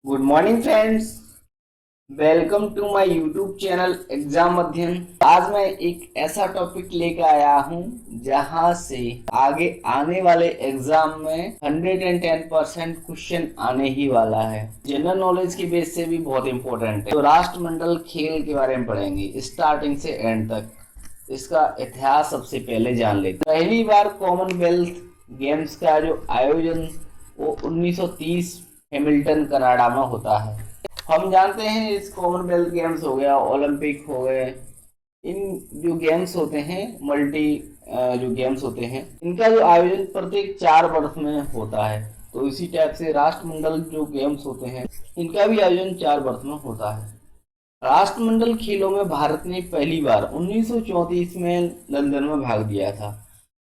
Good morning friends. Welcome to my YouTube channel exam Adhyayan. आज मैं एक ऐसा टॉपिक लेकर आया हूं जहां से आगे आने वाले एग्जाम में 110% क्वेश्चन आने ही वाला है। जनरल नॉलेज की बेस से भी बहुत इंपॉर्टेंट है। तो राष्ट्रमंडल खेल के बारे में पढ़ेंगे स्टार्टिंग से एंड तक। इसका इतिहास सबसे पहले जान लेते हैं। पहली बार कॉमनवेल्थ गेम्स का जो आयोजन वो 1930 हैमिल्टन कनाडा में होता है। हम जानते हैं इस कॉमनवेल्थ गेम्स हो गया, ओलंपिक हो गए, इन जो गेम्स होते हैं मल्टी जो गेम्स होते हैं इनका जो आयोजन प्रत्येक 4 वर्ष में होता है। तो इसी टाइप से राष्ट्रमंडल जो गेम्स होते हैं इनका भी आयोजन 4 वर्ष में होता है। राष्ट्रमंडल खेलों में भारत ने पहली बार 1934 में लंदन में भाग लिया था।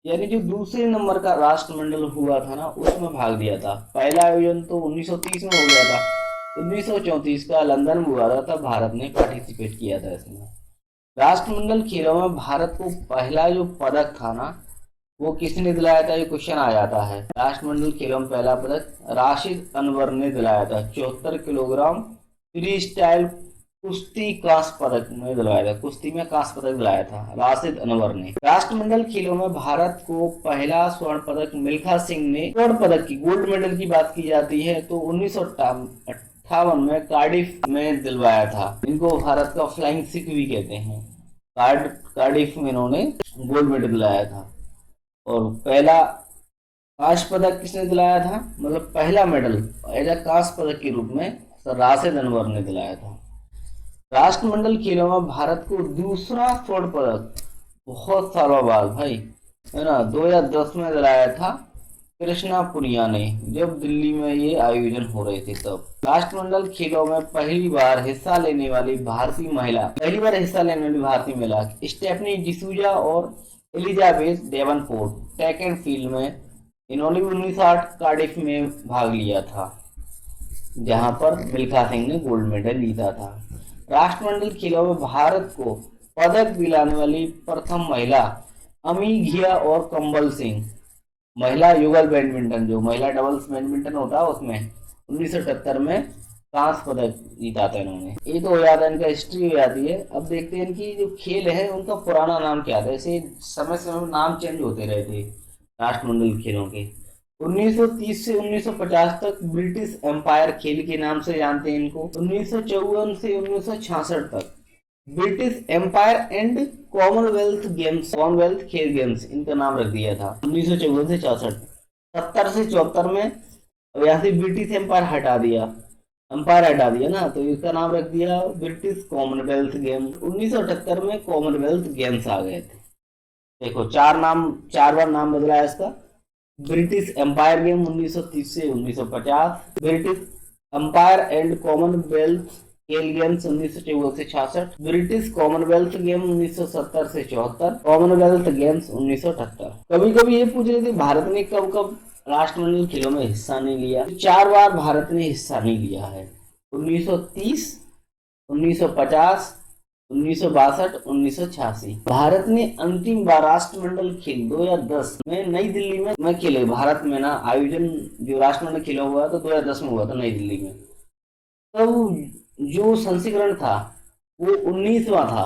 यानी जो दूसरे नंबर का राष्ट्रमंडल हुआ था ना उसमें भाग लिया था। पहला आयोजन तो 1930 में हो गया था, 1934 का लंदन में हुआ था, तब भारत ने पार्टिसिपेट किया था इसमें। राष्ट्रमंडल खेलों में भारत को पहला जो पदक था ना वो किसने दिलाया था, ये क्वेश्चन आ जाता है। राष्ट्रमंडल खेलों में पहला पदक राशिद अनवर ने दिलाया था। 74 किलोग्राम फ्री स्टाइल कुश्ती कांस्य पदक में दिलवाया था। कुश्ती में कांस्य पदक दिलाया था राशिद अनवर ने। राष्ट्रमंडल खेलों में भारत को पहला स्वर्ण पदक मिल्खा सिंह ने, स्वर्ण पदक की गोल्ड मेडल की बात की जाती है तो 1958 में कार्डिफ में दिलवाया था। इनको भारत का फ्लाइंग सिख भी कहते हैं। कार्डिफ में इन्होंने गोल्ड मेडल दिलाया था। और पहला कांस्य पदक किसने दिलाया था, मतलब पहला मेडल एज अ कांस्य पदक के रूप में राशिद अनवर ने दिलाया था। राष्ट्रमंडल खेलों में भारत को दूसरा स्वर्ण पदक बहुत सालों बाद भाई है ना 2010 में दिलाया था कृष्णा पुनिया ने, जब दिल्ली में ये आयोजन हो रहे थे तब। राष्ट्रमंडल खेलों में पहली बार हिस्सा लेने वाली भारतीय महिला स्टेफनी डिसूजा और Elizabeth Davenport track and field में इन्होंने 1960 कार्डिफ में भाग लिया था, जहां पर मिल्खा सिंह ने गोल्ड मेडल जीता था। राष्ट्रमंडल खेलों में भारत को पदक दिलाने वाली प्रथम महिला अमी घिया और कंबल सिंह। महिला युगल बैडमिंटन, जो महिला डबल्स बैडमिंटन होता है उसमें 1978 में कांस्य पदक जीता था इन्होंने। ये तो हो जाता है, इनका हिस्ट्री हो जाती है। अब देखते हैं इनकी जो खेल है उनका पुराना नाम क्या था। ऐसे समय समय नाम चेंज होते रहे थे राष्ट्रमंडल खेलों के। 1930 से 1950 तक ब्रिटिश एम्पायर खेल के नाम से जानते हैं इनको। 1954 से 1966 तक British Empire and Commonwealth Games, Commonwealth खेल गेम्स इनका नाम रख दिया था 1954 से 66। 70 से 74 में अब यहाँ से ब्रिटिश एम्पायर हटा दिया, एम्पायर हटा दिया ना, तो इसका नाम रख दिया ब्रिटिश कॉमनवेल्थ गेम्स। 1978 में कॉमनवेल्थ गेम्स आ गए थे। देखो 4 बार नाम बदला है इसका। ब्रिटिश एम्पायर गेम 1930 से 1950, ब्रिटिश एम्पायर एंड कॉमनवेल्थ खेल गेम्स 1954 से 66, ब्रिटिश कॉमनवेल्थ गेम 1970 से 74, कॉमनवेल्थ गेम्स 1978। कभी कभी ये पूछ रहे थे भारत ने कब कब राष्ट्रमंडल खेलों में हिस्सा नहीं लिया। तो 4 बार भारत ने हिस्सा नहीं लिया है, 1930, 1950, 1962, 1986। भारत ने अंतिम बार राष्ट्रमंडल खेल 2010 में नई दिल्ली में खेले। भारत में ना आयोजन जो राष्ट्रमंडल खेला हुआ तो 2010 में हुआ था नई दिल्ली में। तब जो संस्करण था वो 19वां था।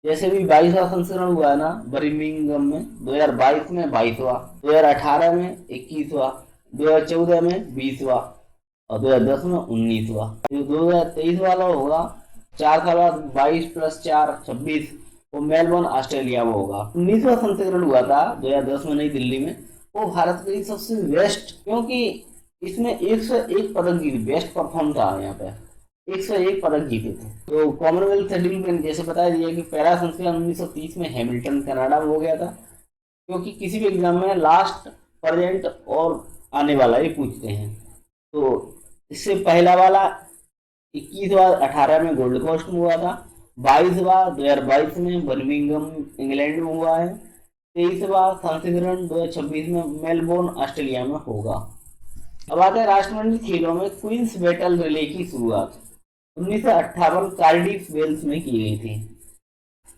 जैसे भी 22वां संस्करण हुआ है ना बर्मिंघम में 2022 में 22वां, 2018 में 21वां, 2014 में 20वां और 2010 में 19वां। जो 2023 वाला होगा 4 साल बाद 22 + 4 26, वो मेलबर्न ऑस्ट्रेलिया में होगा। 19वां संस्करण हुआ था 2010 में नई दिल्ली में। वो भारत का सबसे बेस्ट, क्योंकि इसमें 101 पदक जीते, बेस्ट परफॉर्म था यहाँ पे, 101 पदक जीते थे। तो कॉमनवेल्थ शेड्यूल में जैसे बताया दिया कि पहला संस्करण 1930 में हैमिल्टन कनाडा में हो गया था, क्योंकि किसी भी एग्जाम में लास्ट, प्रेजेंट और आने वाला ये पूछते हैं। तो इससे पहला वाला 21वां 18 में गोल्ड कोस्ट में हुआ था, 22वां 2022 में बर्मिंघम इंग्लैंड में हुआ है, 23वां संस्करण 2026 में मेलबोर्न ऑस्ट्रेलिया में होगा। अब आता है राष्ट्रमंडल खेलों में क्वींस बैटल रिले की शुरुआत 1958 कार्डिफ वेल्स में की गई थी।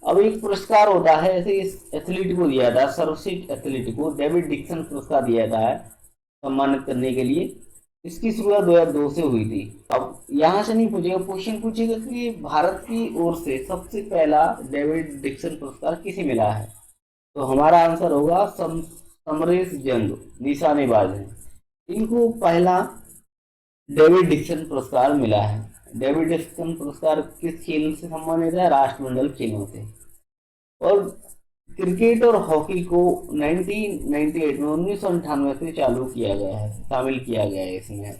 अब एक पुरस्कार होता है, ऐसे इस एथलीट को दिया था, सर्वश्रेष्ठ एथलीट को डेविड डिक्सन पुरस्कार दिया जाता है सम्मानित करने के लिए। इसकी शुरुआत 2002 से हुई थी। अब यहाँ से नहीं पूछेगा, क्वेश्चन पूछेगा कि भारत की ओर से सबसे पहला डेविड डिक्सन पुरस्कार किसे मिला है, तो हमारा आंसर होगा समरेश जंग, निशानेबाज हैं, इनको पहला डेविड डिक्सन पुरस्कार मिला है। डेविड डिक्सन पुरस्कार किस खेल से संबंधित है, राष्ट्रमंडल खेलों से। और क्रिकेट और हॉकी को 1998 में 1998 से चालू किया गया है, शामिल किया गया है इसमें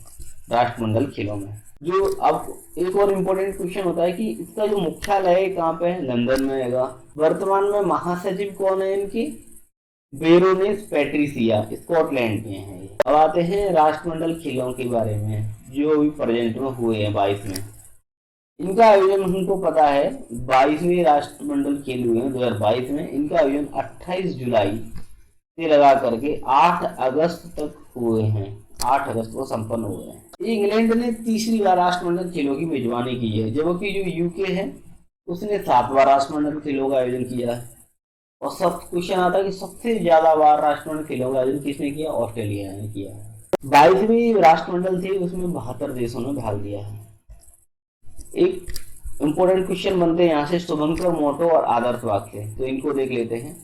राष्ट्रमंडल खेलों में। जो अब एक और इम्पोर्टेंट क्वेश्चन होता है कि इसका जो मुख्यालय है कहाँ पे है, लंदन में है। वर्तमान में महासचिव कौन है इनकी, बेरोनेस पैट्रिसिया, स्कॉटलैंड के हैं ये। अब आते हैं राष्ट्रमंडल खेलों के बारे में जो अभी प्रेजेंट में हुए हैं 22 में। इनका आयोजन हमको पता है, 22वें राष्ट्रमंडल खेल हुए हैं 2022 में। इनका आयोजन 28 जुलाई से लगा करके 8 अगस्त तक हुए हैं, 8 अगस्त को संपन्न हुए हैं। इंग्लैंड ने तीसरी बार राष्ट्रमंडल खेलों की मेजबानी की है, जबकि जो यूके है उसने 7 बार राष्ट्रमंडल खेलों का आयोजन किया है। और सब क्वेश्चन आता है कि सबसे ज्यादा बार राष्ट्रमंडल खेलों का आयोजन किसने किया, ऑस्ट्रेलिया ने किया है। 22वीं राष्ट्रमंडल थी, उसमें 72 देशों ने भाग लिया है। एक इंपॉर्टेंट क्वेश्चन बनते हैं यहाँ से शुभंकर मोटो और आदर्श वाक्य, तो इनको देख लेते हैं।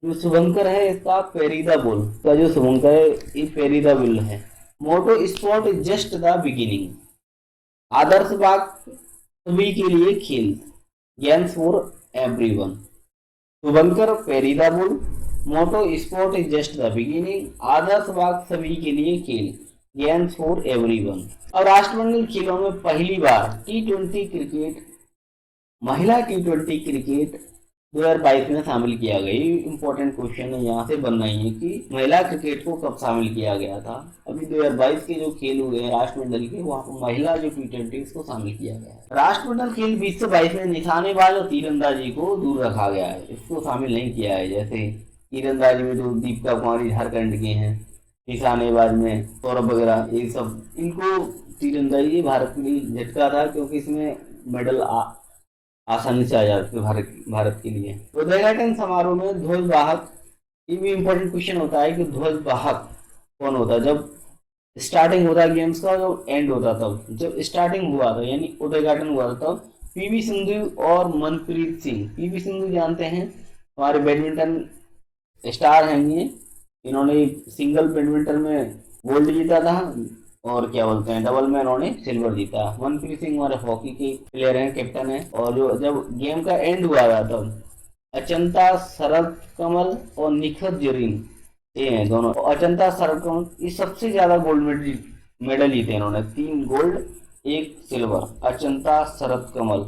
जो शुभंकर है इसका पेरीदा बुल का, जो शुभंकर है ये पेरीदा बुल है। Motto sport is just the beginning. आदर्श वाक्य सभी के लिए खेल, गेम्स फॉर एवरीवन। शुभंकर Perry the bull, motto sport is just the beginning, आदर्श वाक्य सभी के लिए खेल, गेम्स फॉर एवरीवन। और राष्ट्रमंडल खेलों में पहली बार T20 क्रिकेट, महिला T20 क्रिकेट 2022 में शामिल किया गया। इंपॉर्टेंट क्वेश्चन है यहाँ से बनना ही है कि महिला क्रिकेट को कब शामिल किया गया था। अभी 2022 के जो खेल हुए हैं राष्ट्रमंडल के, वहाँ पर महिला जो T20 को शामिल किया गया है। राष्ट्रमंडल खेल 20 से 22 में निशानेबाज और तीरंदाजी को दूर रखा गया है, इसको शामिल नहीं किया है। जैसे तीरंदाजी में जो दीपिका कुमारी झारखंड के हैं, निशानेबाज में सौरभ वगैरह, ये सब, इनको तीरंदाजी भारत के लिए झटका था क्योंकि इसमें मेडल आसानी से आ जाते भारत के लिए। उद्घाटन समारोह में ध्वजवाहक, ये भी इम्पोर्टेंट क्वेश्चन होता है कि ध्वजवाहक कौन होता है। जब स्टार्टिंग होता है गेम्स का, जब एंड होता तब, जब स्टार्टिंग हुआ था यानी उद्घाटन हुआ था तब पीवी सिंधु और मनप्रीत सिंह। पीवी सिंधु जानते हैं हमारे बैडमिंटन स्टार हैं ये, इन्होंने सिंगल बैडमिंटन में गोल्ड जीता था और क्या बोलते हैं डबल में इन्होंने सिल्वर जीता। मनप्रीत सिंह हमारे हॉकी के प्लेयर हैं, कैप्टन है। और जो जब गेम का एंड हुआ था तब अचंता शरद कमल और निखत जरीन, ये हैं दोनों। अचंता शरद कमल ये सबसे ज्यादा गोल्ड मेडल जीते इन्होंने, 3 गोल्ड 1 सिल्वर। अचंता शरद कमल,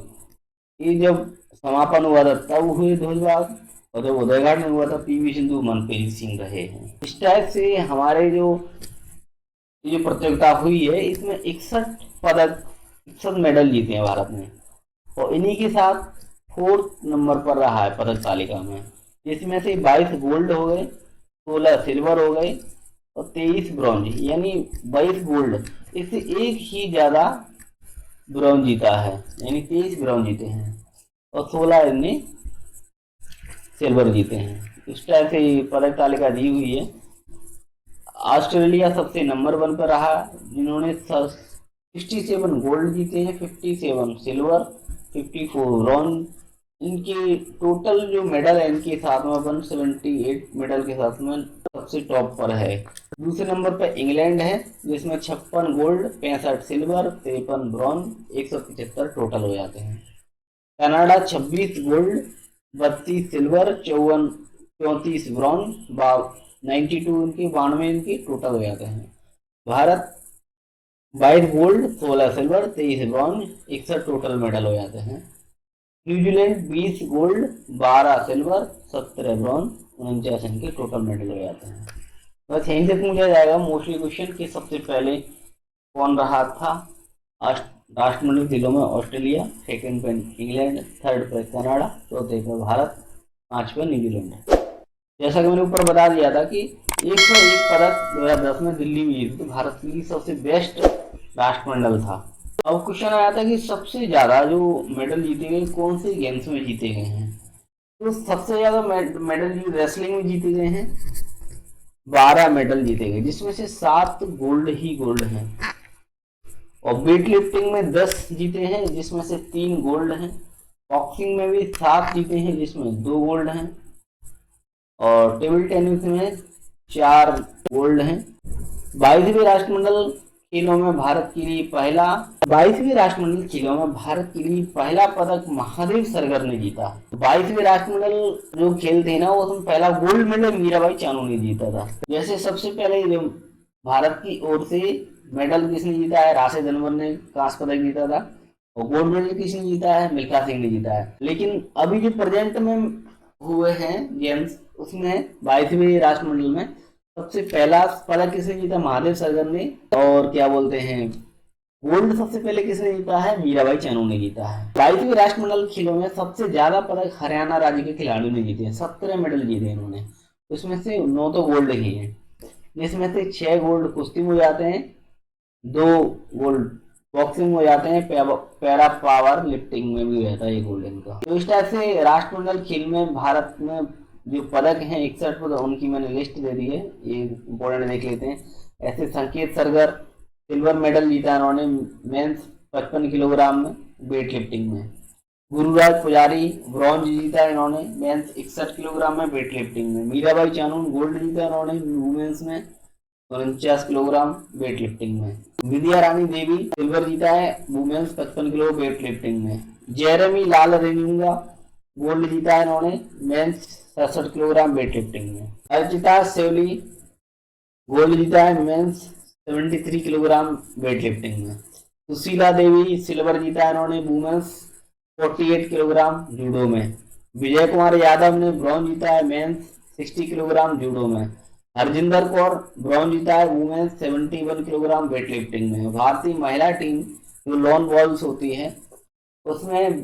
ये जब समापन हुआ था तब हुए ध्वजवाहक, और जब उद्घाटन हुआ था पीवी सिंधु मनप्रीत सिंह रहे हैं। इस टाइप से हमारे जो प्रतियोगिता हुई है इसमें 61 पदक, 61 मेडल जीते हैं भारत ने, और इन्हीं के साथ 4th नंबर पर रहा है पदक तालिका में, जिसमें से 22 गोल्ड हो गए, 16 सिल्वर हो गए और 23 ब्रॉन्ज, यानी 22 गोल्ड, इससे एक ही ज्यादा ब्रॉन्ज जीता है, यानी 23 ब्रॉन्ज जीते हैं और 16 इनने सिल्वर जीते हैं। इस टाइप से पदक तालिका दी हुई है। ऑस्ट्रेलिया सबसे नंबर 1 पर रहा, जिन्होंने 67 गोल्ड जीते हैं, 57 सिल्वर, 54 ब्रॉन्ज। इनके टोटल जो मेडल है इनके साथ में 178 मेडल के साथ में सबसे टॉप पर है। दूसरे नंबर पर इंग्लैंड है जिसमें 56 गोल्ड, 65 सिल्वर, 53 ब्रॉन्ज, 175 टोटल हो जाते हैं। कनाडा 26 गोल्ड, 32 सिल्वर, 34 ब्रॉन्ज, 92 इनकी, 92 इनकी टोटल हो जाते हैं। Bharat 22 gold, 16 silver, 23 bronze, 61 total medal हो जाते हैं। न्यूजीलैंड 20 गोल्ड, 12 सिल्वर, 17 ब्रॉन्ज, 49 इनके टोटल मेडल हो जाते हैं। बस यहीं से पूछा जाएगा मोस्टली क्वेश्चन कि सबसे पहले कौन रहा था राष्ट्रमंडल खेलों में, ऑस्ट्रेलिया, सेकंड पे इंग्लैंड, थर्ड पे कनाडा, चौथे पे भारत, 5 पे न्यूजीलैंड। जैसा कि मैंने ऊपर बता दिया था कि 101 पदक 2010 में दिल्ली में जीते, भारत की सबसे बेस्ट राष्ट्रमंडल था। अब क्वेश्चन आया था कि सबसे ज्यादा जो मेडल जीते गए कौन से गेम्स में जीते गए हैं, तो सबसे ज्यादा मेडल रेसलिंग में जीते गए हैं 12 मेडल जीते गए, जिसमें से 7 गोल्ड ही गोल्ड हैं। और वेट लिफ्टिंग में 10 जीते हैं, जिसमें से 3 गोल्ड हैं। बॉक्सिंग में भी 7 जीते हैं, जिसमें 2 गोल्ड हैं। और टेबल टेनिस में 4 गोल्ड हैं। 22वें राष्ट्रमंडल खेलों में भारत के लिए पहला 22वें राष्ट्रमंडल खेलों में भारत के लिए पहला पदक महादेव सरगर ने जीता। 22वें राष्ट्रमंडल जो खेल थे ना, वो उसमें पहला गोल्ड मेडल मीराबाई चानू ने जीता था। जैसे सबसे पहले जो भारत की ओर से मेडल किसने जीता है, राशिद अनवर ने कांस्य पदक जीता था। और गोल्ड मेडल किसने जीता है, मिल्खा सिंह ने जीता है। लेकिन अभी जो प्रेजेंट में हुए हैं गेम्स, उसमें 22वें राष्ट्रमंडल में सबसे पहला पदक किसने जीता, महादेव सरगर ने। और क्या बोलते हैं, गोल्ड सबसे पहले किसने जीता है, मीराबाई चानू ने जीता है। 22वें राष्ट्रमंडल खेलों में सबसे ज्यादा पदक हरियाणा राज्य के खिलाड़ियों ने जीते हैं, 17 मेडल जीते इन्होंने। उसमें से 9 तो गोल्ड ही हैं, जिसमें से 6 गोल्ड कुश्ती में हो जाते हैं, 2 गोल्ड बॉक्सिंग में हो जाते हैं, पैरा पावर लिफ्टिंग में भी रहता है ये गोल्ड इनका। तो इस टाइप से राष्ट्रमंडल खेल में भारत में जो पदक हैं 61 पदक, उनकी मैंने लिस्ट दे दी है, ये इंपॉर्टेंट देख लेते हैं। ऐसे संकेत सरगर सिल्वर मेडल जीता इन्होंने मेंस 55 किलोग्राम में वेट लिफ्टिंग में। गुरुराज पुजारी ब्रॉन्ज जीता इन्होंने मेंस 61 किलोग्राम में वेट लिफ्टिंग में। मीराबाई चानू गोल्ड जीता इन्होंने वुमेन्स में 49 किलोग्राम वेट लिफ्टिंग में। विद्या रानी देवी सिल्वर जीता है वुमेन्स 55 किलो वेट लिफ्टिंग में। जेरेमी लाल रेन्यूंगा गोल्ड जीता है इन्होंने मेंस 67 किलोग्राम वेट लिफ्टिंग में। अर्चिता सेवली गोल्ड जीता है मेंस 73 किलोग्राम वेट लिफ्टिंग में। सुशीला देवी सिल्वर जीता है इन्होंने वुमेन्स 48 किलोग्राम जूडो में। विजय कुमार यादव ने ब्रॉन्ज जीता है मेंस 60 किलोग्राम जूडो में। हरजिंदर कौर ब्रॉन्ज जीता है वुमेन्स 71 किलोग्राम वेट लिफ्टिंग में। भारतीय महिला टीम जो लॉन बॉल्स होती है उसमें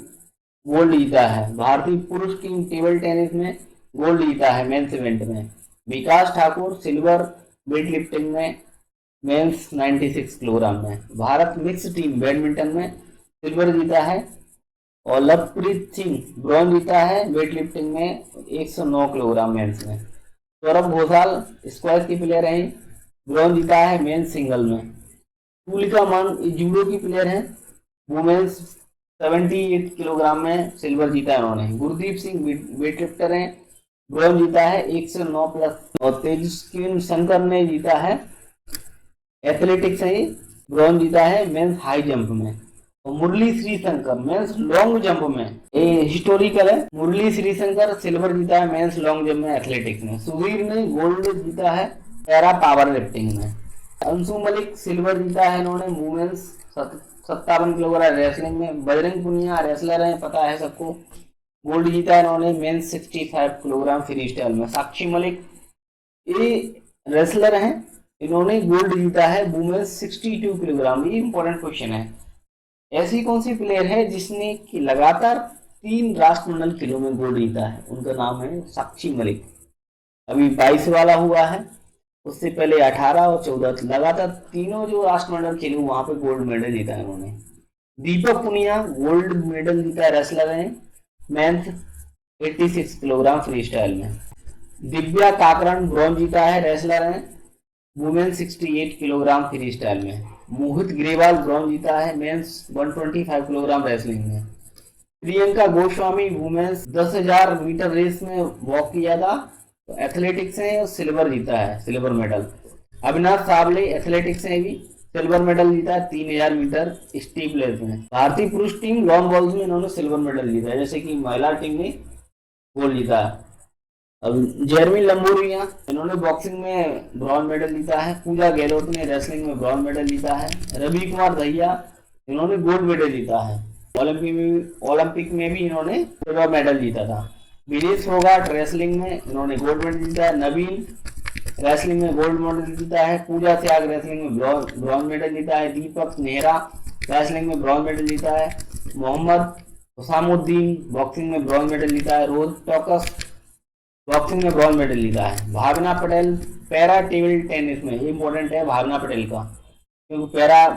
गोल्ड जीता है। भारतीय पुरुष टीम टेबल टेनिस में गोल्ड जीता है मेंस इवेंट में। विकास ठाकुर सिल्वर वेट लिफ्टिंग में मेंस 96 किलोग्राम में। भारत मिक्स टीम बैडमिंटन में सिल्वर जीता है। और लवप्रीत सिंह ब्रॉन्ज जीता है वेट लिफ्टिंग में 109 किलोग्राम मेंस में। सौरभ घोषाल स्क्वैश की प्लेयर हैं, ब्रॉन्ज जीता है मेंस सिंगल में। तुलिका मान जूडो की प्लेयर हैं, वुमेन्स 78 किलोग्राम में सिल्वर जीता है उन्होंने। गुरदीप सिंह वेट लिफ्टर हैं, ब्रॉन्ज जीता है 109 प्लस। और तेजस्वी शंकर ने जीता है एथलेटिक्स से, ब्रॉन्ज जीता है मेंस हाई जंप में। और मुरली श्रीशंकर मेंस लॉन्ग जंप में, ये हिस्टोरिकल है, मुरली श्रीशंकर सिल्वर जीता है मेंस लॉन्ग जंप में एथलेटिक्स में। सुधीर ने गोल्ड जीता है पैरा पावर लिफ्टिंग में। अंशु मलिक सिल्वर जीता है इन्होंने वुमेन्स 57 किलोग्राम रेसलिंग में। बजरंग पुनिया रेसलर हैं, पता है सबको, गोल्ड जीता है इन्होंने मेंस 65 किलोग्राम फ्री स्टाइल में। साक्षी मलिक ये रेसलर हैं, इन्होंने गोल्ड जीता है वुमेन्स 62 किलोग्राम। ये इंपॉर्टेंट क्वेश्चन है। ऐसी कौन सी प्लेयर है जिसने कि लगातार 3 राष्ट्रमंडल खेलों में गोल्ड जीता है, उनका नाम है साक्षी मलिक। अभी 22 वाला हुआ है, उससे पहले 18 और 14 लगातार तीनों जो राष्ट्रमंडल खेले वहां पे गोल्ड मेडल जीता है उन्होंने। दीपक पुनिया गोल्ड मेडल जीता है, रेसलर है, मेंस 86 किलोग्राम फ्री स्टाइल में। दिव्या काकरण ब्रॉन्ज जीता है, रेसलर है, वुमेन 68 किलोग्राम फ्री स्टाइल में। मोहित ग्रेवाल ब्रॉन्ज जीता है मेंस 125 किलोग्राम रेसलिंग में। Priyanka Goswami women's 10,000 metre race में वॉक किया था, तो एथलेटिक्स है, सिल्वर जीता है, silver medal. Avinash Sable athletics से भी सिल्वर मेडल जीता है 3,000 मीटर स्टीप रेस में। भारतीय पुरुष टीम लॉन बॉल्स में इन्होंने सिल्वर मेडल जीता है, जैसे कि महिला टीम ने गोल्ड जीता है। अब जेरमी लंबोरिया इन्होंने बॉक्सिंग में ब्रॉन्ज मेडल जीता है। पूजा गहलोत ने रेसलिंग में ब्रॉन्ज मेडल जीता है। रवि कुमार दहिया इन्होंने गोल्ड मेडल जीता है। ओलंपिक में भी इन्होंने सिल्वर मेडल जीता था। विनेश फोगाट रेसलिंग में इन्होंने गोल्ड मेडल जीता है। नवीन रेसलिंग में गोल्ड मेडल जीता है। पूजा त्याग रेसलिंग में ब्रॉन्ज मेडल जीता है। दीपक नेहरा रेसलिंग में ब्रॉन्ज मेडल जीता है। मोहम्मद हुसामुद्दीन बॉक्सिंग में ब्रॉन्ज मेडल जीता है। रोज टॉकस बॉक्सिंग में ब्रॉन्ज मेडल जीता है। भावना पटेल पैरा टेबल टेनिस में, ये इंपॉर्टेंट है भावना पटेल का, क्योंकि पैरा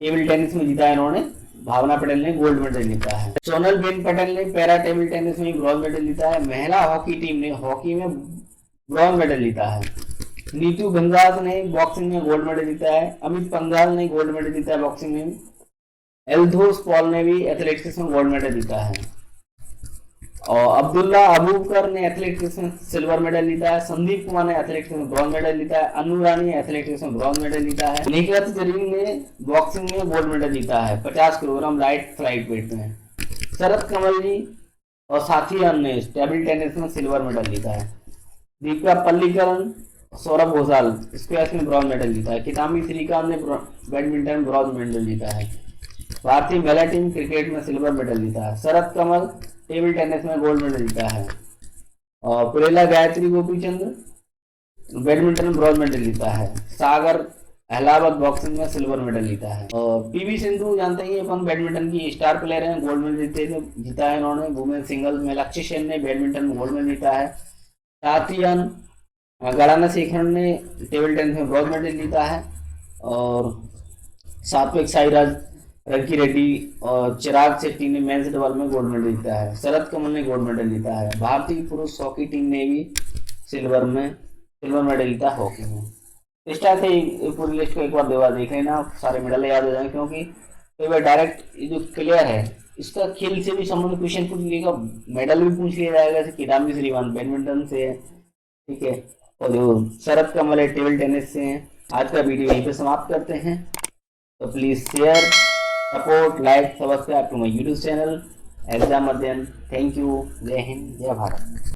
टेबल टेनिस में जीता है इन्होंने, भावना पटेल ने गोल्ड मेडल जीता है। सोनल बेन पटेल ने पैरा टेबल टेनिस में ब्रॉन्ज मेडल जीता है। महिला हॉकी टीम ने हॉकी में ब्रॉन्ज मेडल जीता है। नीतू बंगास ने बॉक्सिंग में गोल्ड मेडल जीता है। अमित पंघाल ने गोल्ड मेडल जीता है बॉक्सिंग में। एल्दोस पॉल ने भी एथलेटिक्स में गोल्ड मेडल जीता है। और अब्दुल्ला अबूबकर ने एथलेटिक्स में सिल्वर मेडल जीता है। संदीप कुमार ने एथलेटिक्स में ब्रॉन्ज मेडल जीता है। अनु रानी एथलेटिक्स में ब्रॉन्ज मेडल जीता है। निखित जरीन ने बॉक्सिंग में गोल्ड मेडल जीता है 50 किलोग्राम लाइट फ्लाइट वेट में। शरद कमल जी और साथियान ने टेबल टेनिस में सिल्वर मेडल जीता है। दीपिका पल्लिकलन, सौरभ घोषाल स्क्वैश में ब्रॉन्ज मेडल जीता है। किदाम्बी श्रीकांत ने बैडमिंटन में ब्रॉन्ज मेडल जीता है। भारतीय महिला टीम क्रिकेट में सिल्वर मेडल जीता है। शरद कमल टेबल टेनिस में गोल्ड मेडल जीता है। और पुरेला गायत्री गोपीचंद बैडमिंटन में ब्रॉन्ज मेडल जीता है। सागर अहलावत बॉक्सिंग में सिल्वर मेडल जीता है। और पीवी सिंधु जानते हैं अपन बैडमिंटन की स्टार प्लेयर हैं, गोल्ड मेडल जीता है इन्होंने वुमेन सिंगल्स में। लक्ष्य सेन ने बैडमिंटन में गोल्ड मेडल जीता है। साथियान गड़ाना शेखर ने टेबल टेनिस में ब्रॉन्ज मेडल जीता है। और सात्विक साईराज, रंकी रेड्डी और चिराग शेट्टी ने मेंस डबल में गोल्ड मेडल जीता है। शरद कमल ने गोल्ड मेडल जीता है। भारतीय पुरुष हॉकी टीम ने भी सिल्वर मेडल जीता है हॉकी में। इस टाइप से पूरी लिस्ट को एक बार दोबारा देख लेना, सारे मेडल याद हो जाए, क्योंकि कई बार डायरेक्ट जो क्लियर है इसका खेल से भी संबंधित क्वेश्चन पूछ लिएगा, मेडल भी पूछ लिया जाएगा। जैसे किदाम्बी श्रीकांत बैडमिंटन से है, ठीक है, और जो शरद कमल है टेबल टेनिस से है। आज का वीडियो यहीं पे समाप्त करते हैं। तो please share, support, like, subscribe to my YouTube channel exam अध्ययन। Thank you. जय हिंद, जय भारत।